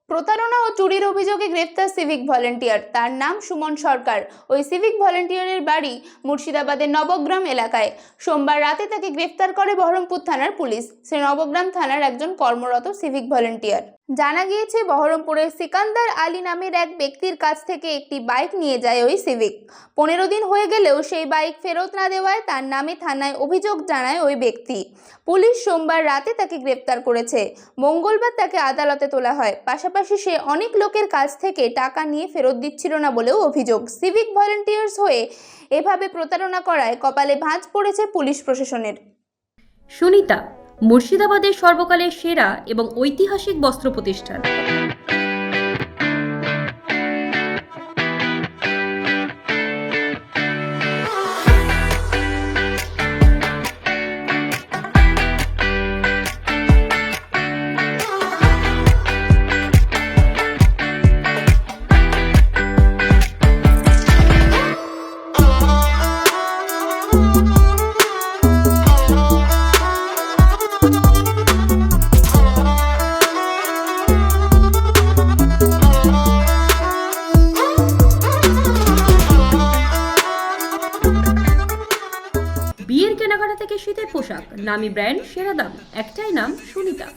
প্রতারণা ও চুরির অভিযোগে গ্রেফতার সিভিক ভলেন্টিয়ার। তার নাম সুমন সরকার। ওই সিভিক ভলেন্টিয়ারের বাড়ি মুর্শিদাবাদের নবগ্রাম এলাকায়। সোমবার রাতে তাকে গ্রেফতার করে বহরমপুর থানার পুলিশ। সে নবগ্রাম থানার একজন কর্মরত সিভিক ভলেন্টিয়ার। জানা গিয়েছে, বহরমপুরের সিকান্দার আলী নামের এক ব্যক্তির কাছ থেকে একটি বাইক নিয়ে যায় ওই সিভিক। 15 দিন হয়ে গেলেও সেই বাইক ফেরত না দেওয়ায় তার নামে থানায় অভিযোগ জানায় ওই ব্যক্তি। পুলিশ সোমবার রাতে তাকে গ্রেফতার করেছে। মঙ্গলবার তাকে আদালতে তোলা হয়। পাশাপাশি সে অনেক লোকের কাছ থেকে টাকা নিয়ে ফেরত দিচ্ছিল না বলেও অভিযোগ। সিভিক ভলেন্টিয়ার্স হয়ে এভাবে প্রতারণা করায় কপালে ভাঁজ পড়েছে পুলিশ প্রশাসনের। সুনিতা, মুর্শিদাবাদের সর্বকালের সেরা এবং ঐতিহাসিক বস্ত্র প্রতিষ্ঠান। বিয়ের কেনাকাটা থেকে শীতের পোশাক, নামি ব্র্যান্ড, সেরা দাম, একটাই নাম সুনিতা।